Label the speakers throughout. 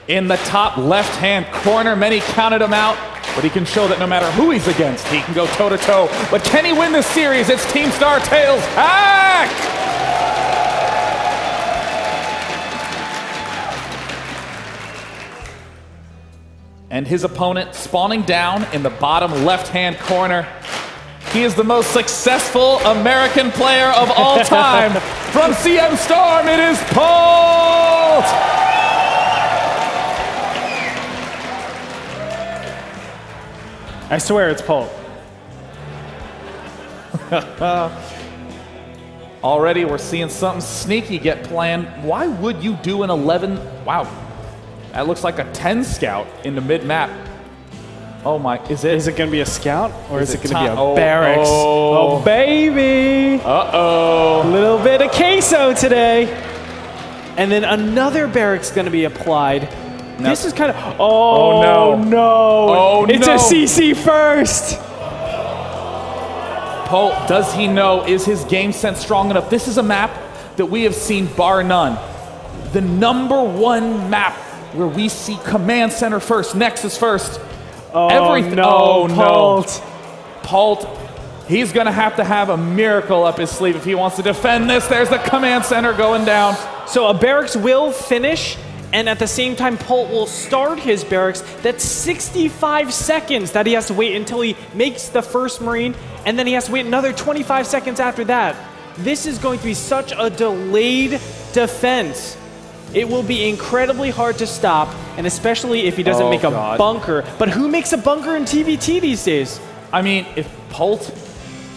Speaker 1: in the top left-hand corner. Many counted him out, but he can show that no matter who he's against, he can go toe-to-toe. But can he win this series? It's Team Star Tails Hack! And his opponent spawning down in the bottom left-hand corner. He is the most successful American player of all time. From CM Storm, it is Polt!
Speaker 2: I swear it's Polt.
Speaker 1: Already we're seeing something sneaky get planned. Why would you do an 11? Wow, that looks like a 10 scout in the mid-map. Oh my, is it
Speaker 2: going to be a scout or is it going to be a
Speaker 1: oh,
Speaker 2: barracks? Oh, baby.
Speaker 1: Uh-oh.
Speaker 2: A little bit of queso today. And then another barracks going to be applied. No. This is kind of, oh no.
Speaker 1: Oh,
Speaker 2: it's a CC first.
Speaker 1: Polt, does he know? Is his game sense strong enough? This is a map that we have seen, bar none, the #1 map where we see Command Center first, Nexus first.
Speaker 2: Oh,
Speaker 1: everything.
Speaker 2: No,
Speaker 1: oh
Speaker 2: Polt.
Speaker 1: No, Polt. He's gonna have to have a miracle up his sleeve if he wants to defend this. There's the Command Center going down.
Speaker 2: So a barracks will finish, and at the same time, Polt will start his barracks. That's 65 seconds that he has to wait until he makes the first Marine, and then he has to wait another 25 seconds after that. This is going to be such a delayed defense. It will be incredibly hard to stop, and especially if he doesn't make a bunker. But who makes a bunker in TVT these days?
Speaker 1: I mean, if Polt,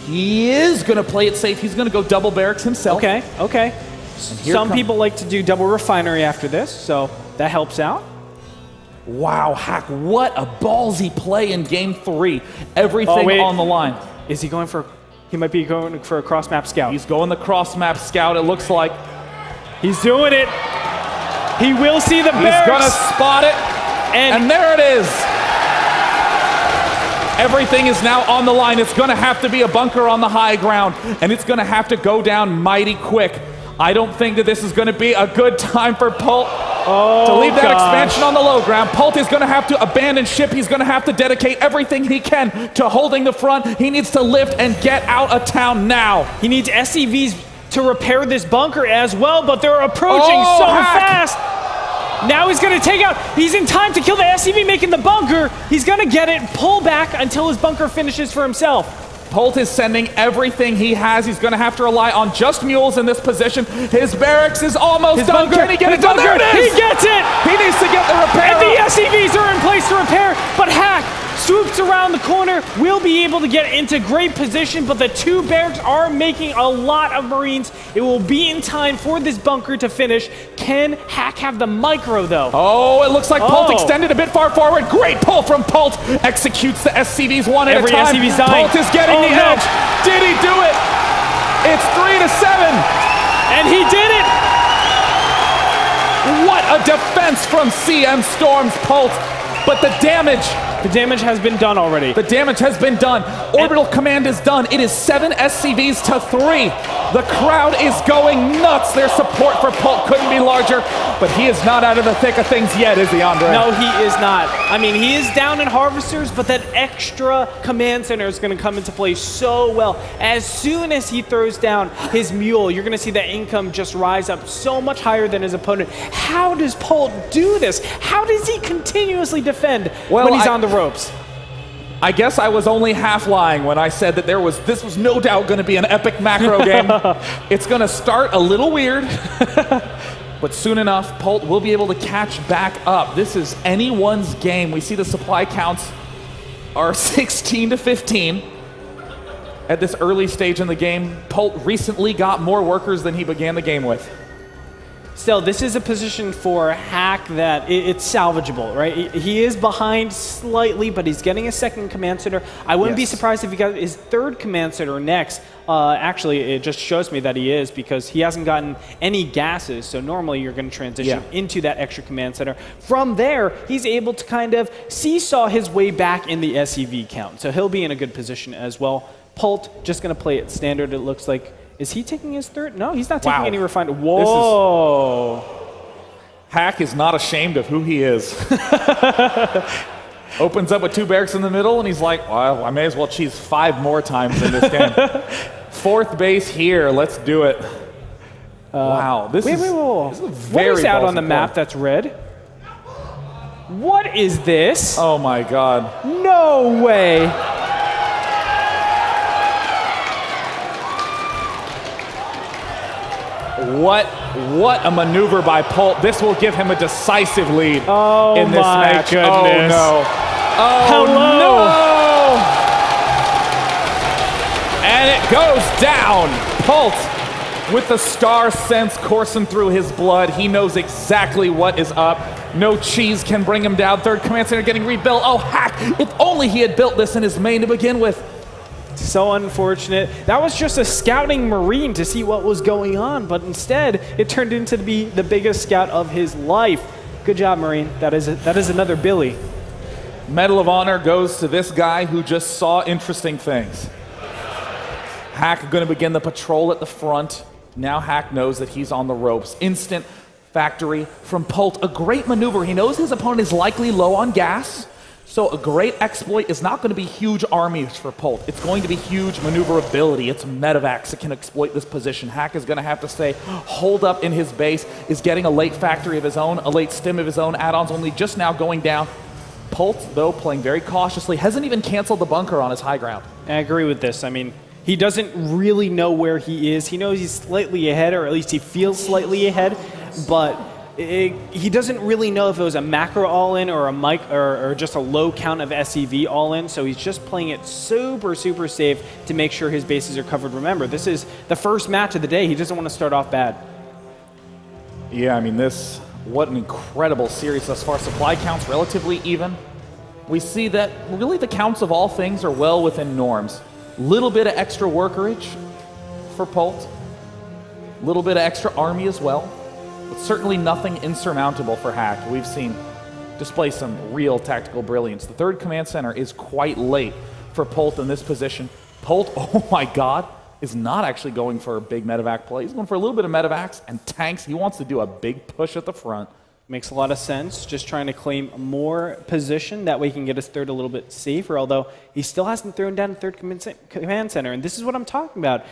Speaker 1: he is going to play it safe. He's going to go double barracks himself.
Speaker 2: Okay, okay. Some people like to do double refinery after this, so that helps out.
Speaker 1: Wow, Hack, what a ballsy play in Game 3. Everything on the line.
Speaker 2: Is he going for, he might be going for a cross-map scout.
Speaker 1: He's going the cross-map scout, it looks like.
Speaker 2: He's doing it. He will see the barracks.
Speaker 1: He's going to spot it, and there it is. Everything is now on the line. It's going to have to be a bunker on the high ground, and it's going to have to go down mighty quick. I don't think that this is going to be a good time for Polt to leave that expansion on the low ground. Polt is going to have to abandon ship. He's going to have to dedicate everything he can to holding the front. He needs to lift and get out of town now.
Speaker 2: He needs SCVs to repair this bunker as well, but they're approaching so fast. Now he's going to take out, he's in time to kill the SCV making the bunker. He's going to get it, pull back until his bunker finishes for himself.
Speaker 1: Polt is sending everything he has. He's going to have to rely on just mules in this position. His barracks is almost done. Can he get it done? There it is!
Speaker 2: He gets it!
Speaker 1: He needs to get the repair.
Speaker 2: And the SCVs are in place to repair, but Hack swoops around the corner, will be able to get into great position, but the two barracks are making a lot of Marines. It will be in time for this bunker to finish. Can Hack have the micro, though?
Speaker 1: Oh, it looks like Polt extended a bit far forward. Great pull from Polt. Executes the SCVs one at a time.
Speaker 2: Every SCV's dying.
Speaker 1: Polt is getting the edge. Did he do it? It's 3-7.
Speaker 2: And he did it!
Speaker 1: What a defense from CM Storm's Polt. But the damage
Speaker 2: has been done already.
Speaker 1: The damage has been done. Orbital command is done. It is 7 SCVs to 3. The crowd is going nuts. Their support for Polt couldn't be larger, but he is not out of the thick of things yet, is he, Andre?
Speaker 2: No, he is not. I mean, he is down in Harvesters, but that extra command center is going to come into play so well. As soon as he throws down his mule, you're going to see that income just rise up so much higher than his opponent. How does Polt do this? How does he continuously defend when he's on the ropes?
Speaker 1: I guess I was only half lying when I said that this was no doubt going to be an epic macro game. It's going to start a little weird, but soon enough, Polt will be able to catch back up. This is anyone's game. We see the supply counts are 16-15 at this early stage in the game. Polt recently got more workers than he began the game with.
Speaker 2: Still, this is a position for Hack that it's salvageable, right? He is behind slightly, but he's getting a second command center. I wouldn't be surprised if he got his third command center next. Actually, it just shows me that he is because he hasn't gotten any gases. So normally you're going to transition into that extra command center. From there, he's able to kind of seesaw his way back in the SCV count. So he'll be in a good position as well. Polt just going to play it standard, it looks like. Is he taking his third? No, he's not taking any refined. Whoa.
Speaker 1: Hack is not ashamed of who he is. Opens up with 2 barracks in the middle, and he's like, well, I may as well cheese 5 more times in this game. 4th base here. Let's do it. Wow. This is a very
Speaker 2: what is out on the
Speaker 1: play.
Speaker 2: map that's red? What is this?
Speaker 1: Oh, my God.
Speaker 2: No way.
Speaker 1: What a maneuver by Polt. This will give him a decisive lead in this match.
Speaker 2: Goodness.
Speaker 1: Oh, no. Oh,
Speaker 2: Hello.
Speaker 1: no. And it goes down. Polt, with the star sense coursing through his blood, he knows exactly what is up. No cheese can bring him down. 3rd command center getting rebuilt. Oh, Hack, if only he had built this in his main to begin with.
Speaker 2: So unfortunate. That was just a scouting Marine to see what was going on, but instead it turned into be the biggest scout of his life. Good job, Marine. That is another Billy.
Speaker 1: Medal of Honor goes to this guy who just saw interesting things. Hack going to begin the patrol at the front. Now Hack knows that he's on the ropes. Instant factory from Polt. A great maneuver. He knows his opponent is likely low on gas. So a great exploit is not going to be huge armies for Polt. It's going to be huge maneuverability. It's medevacs that can exploit this position. Hack is going to have to stay hold up in his base, is getting a late factory of his own, a late stim of his own, add-ons only just now going down. Polt, though, playing very cautiously, hasn't even canceled the bunker on his high ground.
Speaker 2: I agree with this. I mean, he doesn't really know where he is. He knows he's slightly ahead, or at least he feels slightly ahead, but he doesn't really know if it was a macro all-in or a mic or just a low count of SEV all-in, so he's just playing it super, super safe to make sure his bases are covered. Remember, this is the first match of the day. He doesn't want to start off bad.
Speaker 1: Yeah, I mean, what an incredible series thus far. Supply counts relatively even. We see that really the counts of all things are well within norms. Little bit of extra workerage for Polt. Little bit of extra army as well. But certainly nothing insurmountable for Hack. We've seen display some real tactical brilliance. The 3rd command center is quite late for Polt in this position. Polt, oh my God, is not actually going for a big medevac play. He's going for a little bit of medevacs and tanks. He wants to do a big push at the front.
Speaker 2: Makes a lot of sense. Just trying to claim more position. That way he can get his 3rd a little bit safer, although he still hasn't thrown down a 3rd command center. And this is what I'm talking about.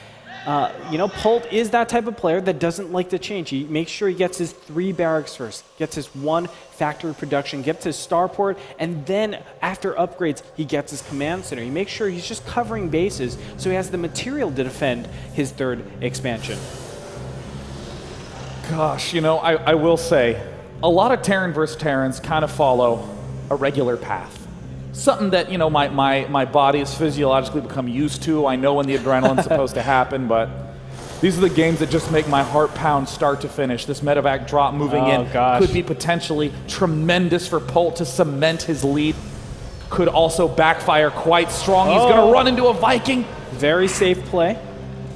Speaker 2: You know, Polt is that type of player that doesn't like to change. He makes sure he gets his 3 barracks first, gets his 1 factory production, gets his starport, and then after upgrades, he gets his command center. He makes sure he's just covering bases so he has the material to defend his 3rd expansion.
Speaker 1: Gosh, you know, I will say, a lot of Terran versus Terrans kind of follow a regular path. Something that, you know, my body has physiologically become used to. I know when the adrenaline's supposed to happen, but these are the games that just make my heart pound start to finish. This medevac drop moving in could be potentially tremendous for Polt to cement his lead. Could also backfire quite strong. He's going to run into a Viking.
Speaker 2: Very safe play.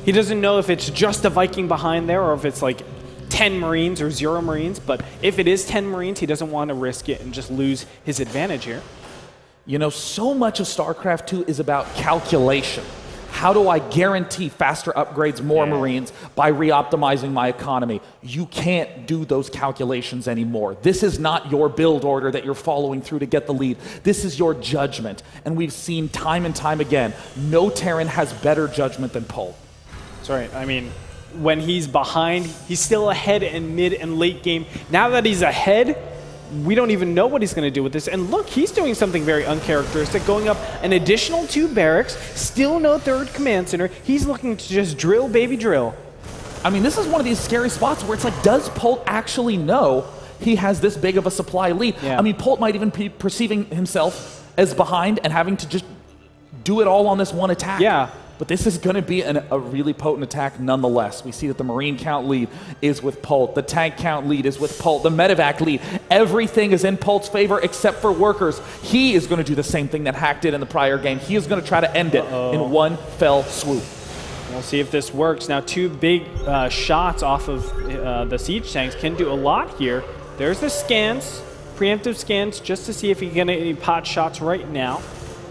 Speaker 2: He doesn't know if it's just a Viking behind there or if it's like 10 Marines or 0 Marines, but if it is 10 Marines, he doesn't want to risk it and just lose his advantage here.
Speaker 1: You know, so much of StarCraft 2 is about calculation. How do I guarantee faster upgrades, more Marines, by re-optimizing my economy? You can't do those calculations anymore. This is not your build order that you're following through to get the lead. This is your judgment. And we've seen time and time again, no Terran has better judgment than Polt.
Speaker 2: That's right. I mean, when he's behind, he's still ahead in mid and late game. Now that he's ahead, we don't even know what he's going to do with this. And look, he's doing something very uncharacteristic, going up an additional 2 barracks, still no 3rd command center. He's looking to just drill, baby, drill.
Speaker 1: I mean, this is one of these scary spots where it's like, does Polt actually know he has this big of a supply lead?
Speaker 2: Yeah.
Speaker 1: I mean, Polt might even be perceiving himself as behind and having to just do it all on this one attack.
Speaker 2: Yeah.
Speaker 1: But this is going to be a really potent attack nonetheless. We see that the Marine count lead is with Polt. The tank count lead is with Polt. The medevac lead. Everything is in Polt's favor except for workers. He is going to do the same thing that Hack did in the prior game. He is going to try to end it in one fell swoop.
Speaker 2: We'll see if this works. Now, 2 big shots off of the siege tanks can do a lot here. There's the scans, preemptive scans, just to see if he can get any pot shots right now.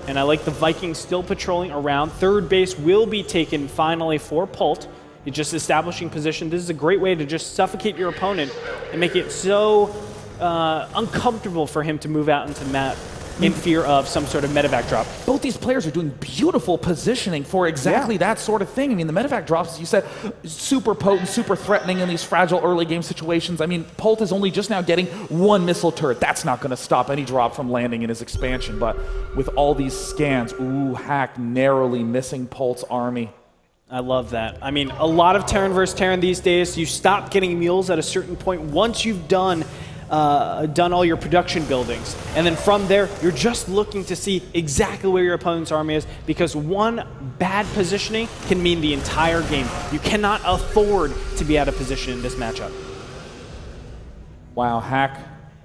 Speaker 2: And I like the Vikings still patrolling around. 3rd base will be taken finally for Polt. You're just establishing position. This is a great way to just suffocate your opponent and make it so uncomfortable for him to move out into the map in fear of some sort of medevac drop.
Speaker 1: Both these players are doing beautiful positioning for exactly that sort of thing. I mean, the medevac drops, as you said, super potent, super threatening in these fragile early game situations. I mean, Polt is only just now getting one missile turret. That's not going to stop any drop from landing in his expansion. But with all these scans, ooh, Hack narrowly missing Polt's army.
Speaker 2: I love that. I mean, a lot of Terran versus Terran these days, you stop getting mules at a certain point once you've done all your production buildings. And then from there, you're just looking to see exactly where your opponent's army is, because one bad positioning can mean the entire game. You cannot afford to be out of position in this matchup.
Speaker 1: Wow, Hack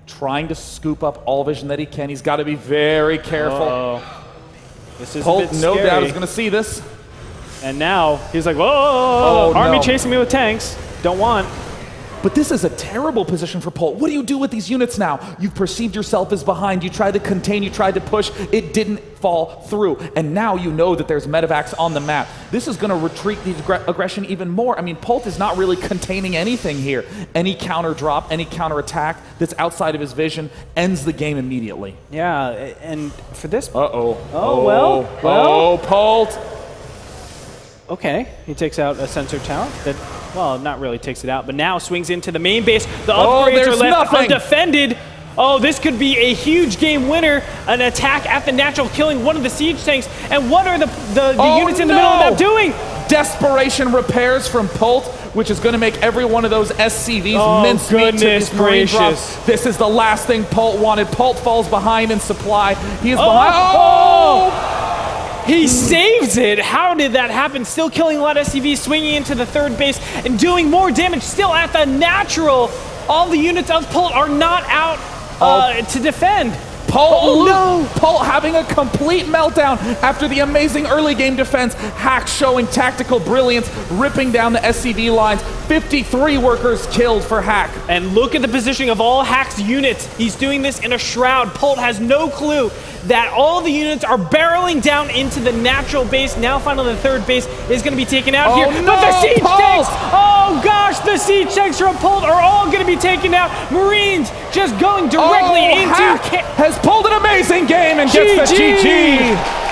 Speaker 1: trying to scoop up all vision that he can. He's got to be very careful.
Speaker 2: This is
Speaker 1: Polt,
Speaker 2: a bit
Speaker 1: no
Speaker 2: scary.
Speaker 1: doubt, is going to see this.
Speaker 2: And now he's like, whoa, army
Speaker 1: no.
Speaker 2: chasing me with tanks. Don't want.
Speaker 1: But this is a terrible position for Polt. What do you do with these units now? You've perceived yourself as behind. You tried to contain, you tried to push. It didn't fall through. And now you know that there's medevacs on the map. This is going to retreat the aggression even more. I mean, Polt is not really containing anything here. Any counter drop, any counter attack that's outside of his vision ends the game immediately.
Speaker 2: Yeah, and for this...
Speaker 1: Uh-oh.
Speaker 2: Well.
Speaker 1: Oh, Polt.
Speaker 2: Okay, he takes out a sensor tower that, well, not really takes it out, but now swings into the main base. The upgrades are left undefended. Oh, this could be a huge game winner. An attack at the natural, killing one of the siege tanks. And what are the units in the middle of that doing?
Speaker 1: Desperation repairs from Polt, which is going to make every one of those SCVs mincemeat to these marine drops. This is the last thing Polt wanted. Polt falls behind in supply. He is behind. Oh!
Speaker 2: He saves it. How did that happen? Still killing a lot of SCVs, swinging into the third base and doing more damage. Still at the natural. All the units of Polt are not out to defend. Polt
Speaker 1: having a complete meltdown after the amazing early game defense. Hack showing tactical brilliance, ripping down the SCV lines. 53 workers killed for Hack.
Speaker 2: And look at the positioning of all Hack's units. He's doing this in a shroud. Polt has no clue that all the units are barreling down into the natural base. Now finally the third base is going to be taken out here.
Speaker 1: No,
Speaker 2: but the siege tanks, oh gosh, the siege tanks from Polt are all going to be taken out. Marines just going directly into...
Speaker 1: Hack has pulled an amazing game and gets the GG.